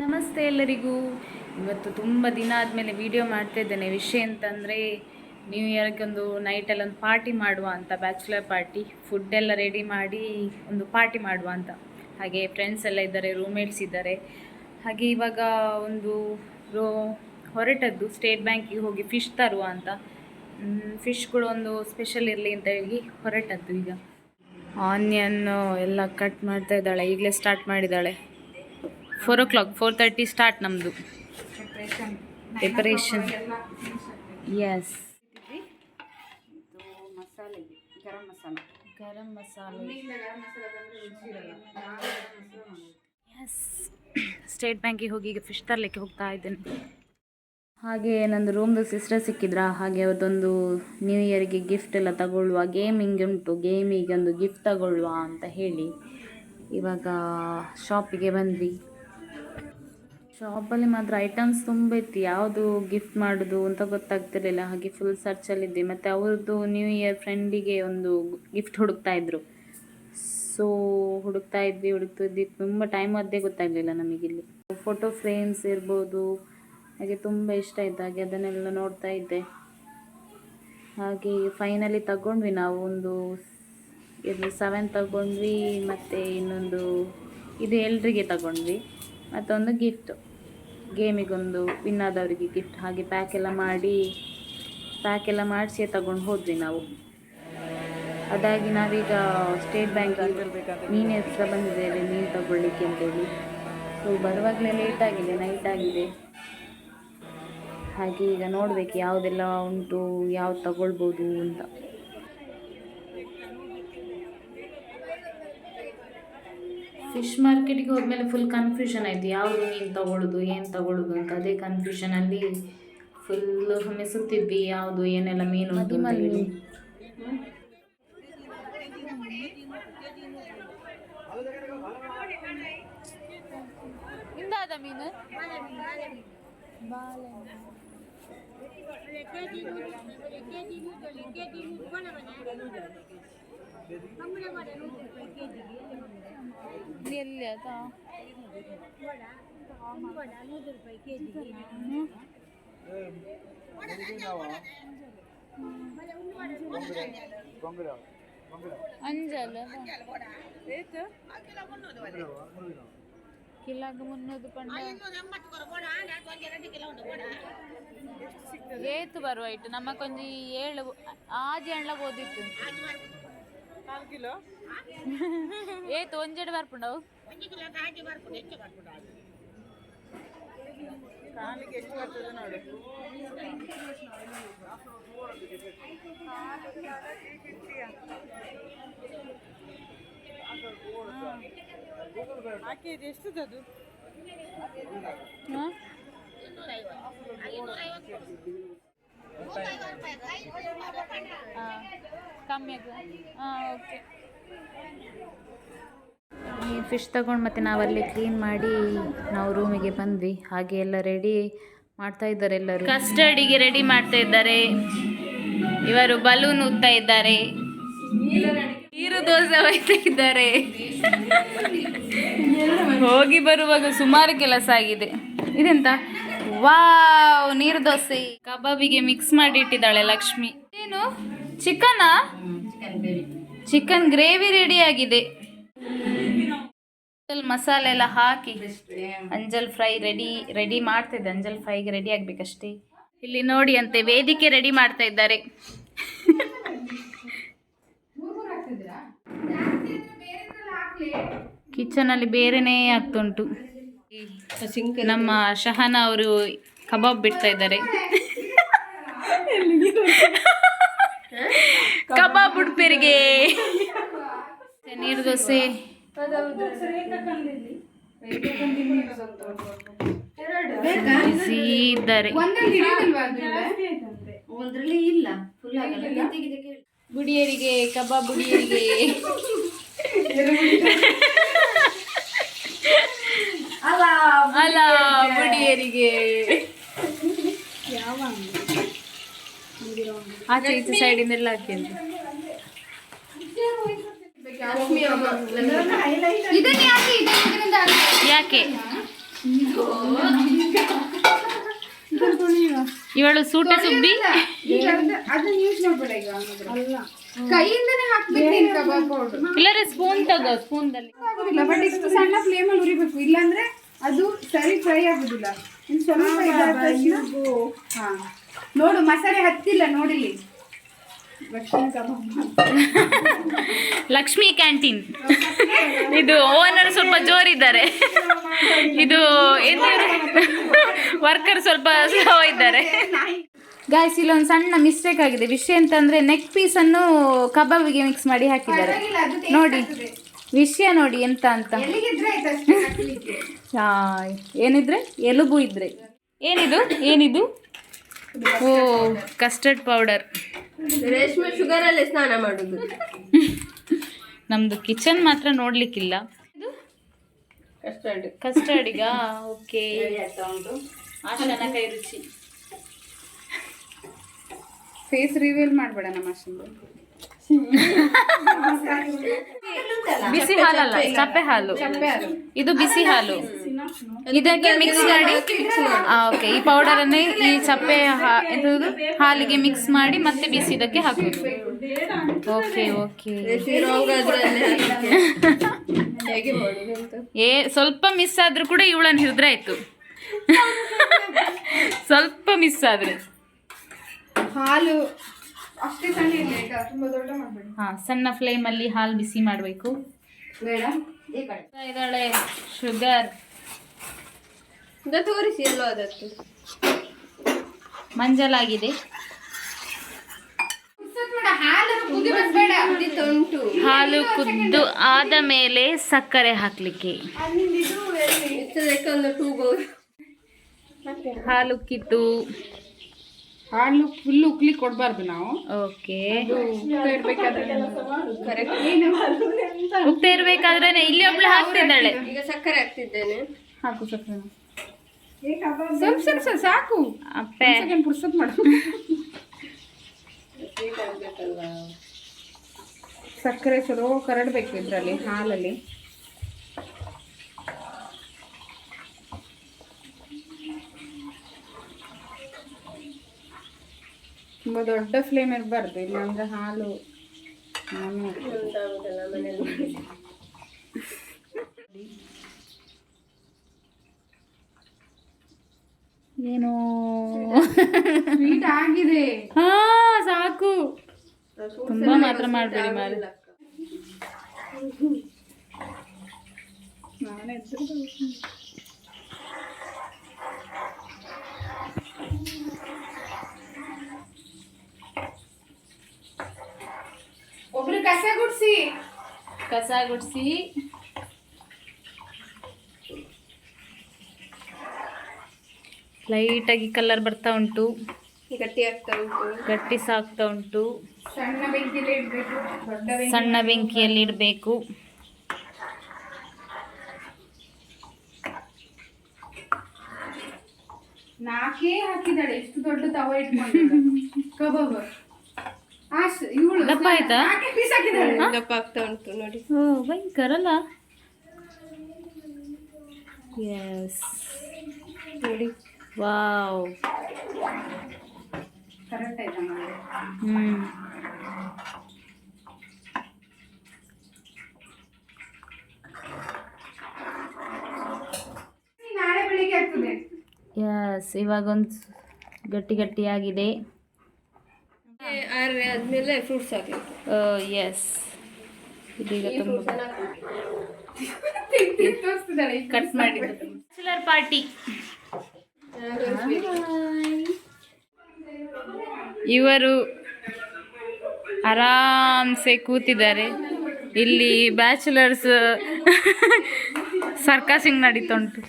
ನಮಸ್ತೆ ಎಲ್ಲರಿಗೂ. ಇವತ್ತು ತುಂಬ ದಿನ ಆದಮೇಲೆ ವಿಡಿಯೋ ಮಾಡ್ತಾ ಇದ್ದೇನೆ. ವಿಷಯ ಅಂತಂದರೆ ನ್ಯೂ ಇಯರ್ಗೆ ಒಂದು ನೈಟಲ್ಲಿ ಒಂದು ಪಾರ್ಟಿ ಮಾಡುವ ಅಂತ, ಬ್ಯಾಚುಲರ್ ಪಾರ್ಟಿ. ಫುಡ್ ಎಲ್ಲ ರೆಡಿ ಮಾಡಿ ಒಂದು ಪಾರ್ಟಿ ಮಾಡುವ ಅಂತ. ಹಾಗೆ ಫ್ರೆಂಡ್ಸ್ ಎಲ್ಲ ಇದ್ದಾರೆ, ರೂಮ್ಮೇಟ್ಸ್ ಇದ್ದಾರೆ. ಹಾಗೆ ಇವಾಗ ಒಂದು ಹೊರಟದ್ದು ಸ್ಟೇಟ್ ಬ್ಯಾಂಕಿಗೆ ಹೋಗಿ ಫಿಶ್ ತರುವ ಅಂತ. ಫಿಶ್ಗಳು ಒಂದು ಸ್ಪೆಷಲ್ ಇರಲಿ ಅಂತ ಹೇಳಿ ಹೊರಟದ್ದು. ಈಗ ಆನಿಯನ್ ಎಲ್ಲ ಕಟ್ ಮಾಡ್ತಾ ಇದ್ದಾಳೆ, ಈಗಲೇ ಸ್ಟಾರ್ಟ್ ಮಾಡಿದ್ದಾಳೆ. 4 o'clock 4:30 ಸ್ಟಾರ್ಟ್ ನಮ್ಮದು ಪ್ರಿಪರೇಷನ್. ಎಸ್, ಮಸಾಲೆ ಗರಂ ಮಸಾಲೆ. ಎಸ್, ಸ್ಟೇಟ್ ಬ್ಯಾಂಕಿಗೆ ಹೋಗಿ ಈಗ ಫಿಶ್ ತರಲಿಕ್ಕೆ ಹೋಗ್ತಾ ಇದ್ದೇನೆ. ಹಾಗೆ ನಂದು ರೂಮ್ದು ಸಿಸ್ಟರ್ ಸಿಕ್ಕಿದ್ರ. ಹಾಗೆ ಅವತ್ತೊಂದು ನ್ಯೂ ಇಯರ್ಗೆ ಗಿಫ್ಟ್ ಎಲ್ಲ ತಗೊಳ್ಳುವ, ಗೇಮಿಂಗ್ ಉಂಟು, ಗೇಮಿಗೆ ಒಂದು ಗಿಫ್ಟ್ ತಗೊಳ್ಳುವ ಅಂತ ಹೇಳಿ ಇವಾಗ ಶಾಪಿಗೆ ಬಂದ್ವಿ. ಶಾಪಲ್ಲಿ ಮಾತ್ರ ಐಟಮ್ಸ್ ತುಂಬ ಇತ್ತು, ಯಾವುದು ಗಿಫ್ಟ್ ಮಾಡೋದು ಅಂತ ಗೊತ್ತಾಗ್ತಿರ್ಲಿಲ್ಲ. ಹಾಗೆ ಫುಲ್ ಸರ್ಚಲ್ಲಿದ್ವಿ. ಮತ್ತು ಅವ್ರದ್ದು ನ್ಯೂ ಇಯರ್ ಫ್ರೆಂಡಿಗೆ ಒಂದು ಗಿಫ್ಟ್ ಹುಡುಕ್ತಾ ಇದ್ರು. ಸೊ ಹುಡುಕ್ತಾ ಇದ್ವಿ ತುಂಬ ಟೈಮ್ ಅದೇ ಗೊತ್ತಾಗಲಿಲ್ಲ ನಮಗಿಲ್ಲಿ. ಫೋಟೋ ಫ್ರೇಮ್ಸ್ ಇರ್ಬೋದು, ಹಾಗೆ ತುಂಬ ಇಷ್ಟ ಆಯಿತು. ಹಾಗೆ ಅದನ್ನೆಲ್ಲ ನೋಡ್ತಾ ಇದ್ದೆ. ಹಾಗೆ ಫೈನಲಿ ತಗೊಂಡ್ವಿ ನಾವು ಒಂದು 7 ತಗೊಂಡ್ವಿ. ಮತ್ತು ಇನ್ನೊಂದು ಇದು ಎಲ್ರಿಗೆ ತಗೊಂಡ್ವಿ. ಮತ್ತೊಂದು ಗಿಫ್ಟ್, ಗೇಮಿಗೊಂದು ವಿನ್ ಆದವರಿಗೆ ಗಿಫ್ಟ್. ಹಾಗೆ ಪ್ಯಾಕ್ ಎಲ್ಲ ಮಾಡಿಸಿ ತಗೊಂಡು ಹೋದ್ವಿ ನಾವು. ಅದಾಗಿ ನಾವೀಗ ಸ್ಟೇಟ್ ಬ್ಯಾಂಕ್ ಮೀನು ಹತ್ರ ಬಂದಿದ್ದೇವೆ, ಮೀನು ತಗೊಳ್ಳಿಕ್ಕೆ ಅಂತೇಳಿ. ಸೊ ಬರುವಾಗಲೇ ಲೇಟ್ ಆಗಿದೆ, ನೈಟ್ ಆಗಿದೆ. ಹಾಗೆ ಈಗ ನೋಡಬೇಕು ಯಾವುದೆಲ್ಲ ಉಂಟು, ಯಾವ್ದು ತಗೊಳ್ಬೋದು ಅಂತ. ಫಿಶ್ ಮಾರ್ಕೆಟಿಗೆ ಹೋದ್ಮೇಲೆ ಫುಲ್ ಕನ್ಫ್ಯೂಷನ್ ಆಯಿತು, ಯಾವುದು ಮೀನು ತಗೊಳ್ಳೋದು, ಏನು ತಗೊಳ್ಳೋದು ಅಂತ. ಅದೇ ಕನ್ಫ್ಯೂಷನಲ್ಲಿ ಫುಲ್ಲು ಮೆಸುತ್ತಿದ್ವಿ, ಯಾವುದು ಏನೆಲ್ಲ ಮೀನು ಉಂಟು ಅಂತ ಹೇಳಿ. ಇಂದಾದ ಮೀನು ಎಲ್ಲಿ ಅದಾ? ಅಂಜಲ್ ಕಿಲಾಗ 300 ಪಂಡ ಏತು ಬರುವ ಇಟ್ಟು ನಮ್ಮ ಕೊಂಚ 7 ಆಜಿ ಎಣ್ಣ ಓದಿತ್ತು ಏತು ಒಂಜೆಡು ಬರ್ಪುಂಡವು ಎಷ್ಟು ಬರ್ತದೆ ನೋಡಿ. ಹಾಕಿದ್ದು ಎಷ್ಟದು? ಕಮ್ಮಿ ಆಗ. ಓಕೆ. ಈ ಫಿಶ್ ತಗೊಂಡು ಮತ್ತೆ ನಾವಲ್ಲಿ ಕ್ಲೀನ್ ಮಾಡಿ ನಾವು ರೂಮಿಗೆ ಬಂದ್ವಿ. ಹಾಗೆ ಎಲ್ಲ ರೆಡಿ ಮಾಡ್ತಾ ಇದ್ದಾರೆ ಎಲ್ಲರೂ. ಕಸ್ಟರ್ಡಿಗೆ ರೆಡಿ ಮಾಡ್ತಾ ಇದ್ದಾರೆ ಇವರು. ಬಲೂನ್ ಉತ್ತಾ ಇದ್ದಾರೆ, ನೀರು ದೋಸೆ ಒಯ್ತಾ ಇದ್ದಾರೆ. ಹೋಗಿ ಬರುವಾಗ ಸುಮಾರು ಕೆಲಸ ಆಗಿದೆ. ಇದೆಂತ? ವಾವ್, ನೀರು ದೋಸೆ. ಕಬಾಬಿಗೆ ಮಿಕ್ಸ್ ಮಾಡಿ ಇಟ್ಟಿದ್ದಾಳೆ ಲಕ್ಷ್ಮಿ. ಏನು ಚಿಕನಾ? ಚಿಕನ್ ಗ್ರೇವಿ ರೆಡಿ ಆಗಿದೆ. ಮಸಾಲೆ ಎಲ್ಲ ಹಾಕಿ ಅಂಜಲ್ ಫ್ರೈ ರೆಡಿ ಮಾಡ್ತಿದ್ದೆ. ಅಂಜಲ್ ಫ್ರೈಗೆ ರೆಡಿ ಆಗ್ಬೇಕಷ್ಟೇ. ಇಲ್ಲಿ ನೋಡಿ ಅಂತೆ ವೇದಿಕೆ ರೆಡಿ ಮಾಡ್ತಾ ಇದ್ದಾರೆ. ಕಿಚನ್ ಅಲ್ಲಿ ಬೇರೆನೇ ಆಗ್ತುಂಟು. ನಮ್ಮ ಶಹನ ಅವರು ಕಬಾಬ್ ಬಿಡ್ತಾ ಇದ್ದಾರೆ. ಕಬಾಬ್ ಉಡುಪಿಯರಿಗೆ ನೀರು ದೋಸೆ. ಇದ್ದಾರೆ ಬುಡಿಯರಿಗೆ, ಕಬಾಬ್ ಬುಡಿಯರಿಗೆ. ಅಲ್ಲ ಬುಡಿಯರಿಗೆ. ಆಚೆ ಈಚೆ ಸೈಡಿಂದೆಲ್ಲ ಹಾಕಿ ಅಂತ. ಯಾಕೆ ಇವಳು ಸೂಟೆ ಸುಬ್ಬಿ. ಅದನ್ನ ಯೂಸ್ ಮಾಡ್ಬೇಡ ಈಗ. ಅಲ್ಲ ಕೈಯಿಂದನೇ ಹಾಕ್ಬೇಕು ಕಬಾಬ್ ಪೌಡರ್. ಇಲ್ಲರೆ ಸ್ಪೂನ್ ತಗೋ, ಸ್ಪೂನ್ದಲ್ಲಿ ಆಗುದಿಲ್ಲ. ಬಟ್ ಇಷ್ಟು ಸಣ್ಣ ಫ್ಲೇಮಲ್ಲಿ ಉರಿಬೇಕು, ಇಲ್ಲಾಂದ್ರೆ ಅದು ಸರಿ ಫ್ರೈ ಆಗುದಿಲ್ಲ. ಇನ್ನು ಸ್ವಲ್ಪ ಇದಾದ ತಕ್ಷಣ ಹಾ ನೋಡು ಮಸಾಲೆ ಹತ್ತಿಲ್ಲ ನೋಡಿಲಿ. ಲಕ್ಷ್ಮಿ ಕ್ಯಾಂಟೀನ್. ಇದು ಓನರ್ ಸ್ವಲ್ಪ ಜೋರಿದ್ದಾರೆ, ಇದು ವರ್ಕರ್ ಸ್ವಲ್ಪ ಸ್ಲೋ ಇದ್ದಾರೆ. ಗಾಯ್ಸ್, ಇಲ್ಲೊಂದು ಸಣ್ಣ ಮಿಸ್ಟೇಕ್ ಆಗಿದೆ. ವಿಷಯ ಅಂತಂದ್ರೆ ನೆಕ್ ಪೀಸ್ ಅನ್ನು ಕಬಾಬಿಗೆ ಮಿಕ್ಸ್ ಮಾಡಿ ಹಾಕಿದ್ದಾರೆ. ನೋಡಿ ವಿಷಯ ನೋಡಿ ಎಂತ ಅಂತ. ಏನಿದ್ರೆ ಎಲುಬು ಇದ್ರೆ. ಏನಿದು ಏನಿದು? ಓ, ಕಸ್ಟರ್ಡ್ ಪೌಡರ್. ರೇಷ್ಮೆ ಶುಗರ್ ಅಲ್ಲೇ ಸ್ನಾನ ಮಾಡುದು. ನಮ್ದು ಕಿಚನ್ ಮಾತ್ರ ನೋಡ್ಲಿಕ್ಕಿಲ್ಲ. ಕಸ್ಟರ್ಡಿಗ? ಓಕೆ. ಆಶಾನ ಕೈ ರುಚಿ. ಫೇಸ್ ರಿವೀಲ್ ಮಾಡಬೇಡ ನಮ್ಮ ಅಷ್ಟೊಂದು. ಬಿಸಿ ಹಾಲಲ್ಲ, ಚಪ್ಪೆ ಹಾಲು. ಇದು ಬಿಸಿ ಹಾಲು. ಇದಕ್ಕೆ ಮಿಕ್ಸ್ ಮಾಡಿ ಓಕೆ, ಈ ಪೌಡರ್ ಅನ್ನು ಈ ಚಪ್ಪೆ ಎಂತದು ಹಾಲಿಗೆ ಮಿಕ್ಸ್ ಮಾಡಿ ಮತ್ತೆ ಬಿಸಿದಕ್ಕೆ ಹಾಕುದು. Okay okay. ಸ್ವಲ್ಪ ಮಿಸ್ ಆದ್ರೂ ಕೂಡ ಇವಳನ್ನು ಹಿಡಿದ್ರೆ ಆಯ್ತು. ಸ್ವಲ್ಪ ಮಿಸ್ ಆದ್ರೆ ಹಾಲು ಅಷ್ಟೇ ಸಣ್ಣ ಇಲ್ಲ, ತುಂಬಾ ದೊಡ್ಡ ಮಾಡಬೇಡ. ಹಾ, ಸಣ್ಣ ಫ್ಲೇಮ್ ಅಲ್ಲಿ ಹಾಲು ಬಿಸಿ ಮಾಡಬೇಕು. ಬೇಡ ಇದ್ದಾಳೆ ಶುಗರ್. ತೋರಿಸಿ ಎಲ್ಲೋ ಅದಕ್ಕೆ ಮಂಜಲಾಗಿದೆ. ಹಾಲು ಕುದ್ದು ಆದ ಮೇಲೆ ಸಕ್ಕರೆ ಹಾಕ್ಲಿಕ್ಕೆ. ಹಾಲು ಕಿತ್ತು. ಹಾಲು ಫುಲ್ ಉಕ್ಲಿ ಕೊಡ್ಬಾರ್ದು ನಾವು. ಓಕೆ, ಉಪ್ತಾ ಇರ್ಬೇಕಾದ್ರೆ ಇಲ್ಲಿ ಒಬ್ಳು ಹಾಕ್ತಿದ್ದಾಳೆ. ಈಗ ಸಕ್ಕರೆ ಹಾಕ್ತಿದ್ದೇನೆ. ಹಾಕು ಸಕ್ಕರೆ ಸ್ವಲ್ಪ ಸ್ವಲ್ಪ ಸಾಕು. ಅಪ್ಪೆ ಪುರ್ಸತ್ ಮಾಡು. ಸಕ್ಕರೆ ಚಲೋ ಕರಡ್ಬೇಕು ಇದ್ರಲ್ಲಿ ಹಾಲಲ್ಲಿ. ತುಂಬಾ ದೊಡ್ಡ ಫ್ಲೇಮ್ ಇರಬಾರ್ದು, ಇಲ್ಲಾಂದ್ರೆ ಹಾಲು ಏನೋ ಸ್ವೀಟ್ ಆಗಿದೆ. ಹಾ ಸಾಕು, ತುಂಬಾ ಮಾತ್ರ ಮಾಡಬೇಡಿ ಮಾರೆ. ನಾನೇ ಒಬ್ರು ಕಸ ಗುಡ್ಸಿ ಲೈಟಾಗಿ ಕಲರ್ ಬರ್ತಾ ಉಂಟು, ಗಟ್ಟಿ ಆಗ್ತಾ ಉಂಟು, ಗಟ್ಟಿ ಸಾಕ್ತಾ ಉಂಟು. ಸಣ್ಣ ಬೆಂಕಿಯಲ್ಲಿ ಇಡಬೇಕು, ಸಣ್ಣ ಬೆಂಕಿಯಲ್ಲಿ ಇಡಬೇಕು. ನಾಕೇ ಹಾಕಿದಾಳೆ, ಎಷ್ಟು ದೊಡ್ಡ ತವ ಇಟ್ಕೊಂಡು ಕಬಾಬ್. ಇವಳು ದಪ್ಪ ಆಯ್ತಾ? ಪೀಸ್ ಹಾಕಿದಾಳೆ. ದಪ್ಪ ಆಗ್ತಾ ಉಂಟು ನೋಡಿ. ಓ ಭಯಂಕರ ಅಲ್ಲ? ಎಸ್ ನೋಡಿ, ವಾವ್. ಕರೆಕ್ಟ್ ಆಯ್ತಾ ನೋಡಿ. ನಾಳೆ ಬೆಳಿಗ್ಗೆ ಆಗ್ತದೆ. ಎಸ್, ಇವಾಗೊಂದು ಗಟ್ಟಿ ಗಟ್ಟಿಯಾಗಿದೆ. ಆದ್ಮೇಲೆ ಫ್ರೂಟ್ಸ್ ಹಾಕಬೇಕು. ಎಸ್, ಇದೀಗ ತುಂಬ ಕಟ್ ಮಾಡಿ ಬ್ಯಾಚುಲರ್ ಪಾರ್ಟಿ. ಇವರು ಆರಾಮ್ಸೆ ಕೂತಿದ್ದಾರೆ. ಇಲ್ಲಿ ಬ್ಯಾಚುಲರ್ಸ್ ಸರ್ಕಸಿಂಗ್ ನಡೀತಾ ಉಂಟು.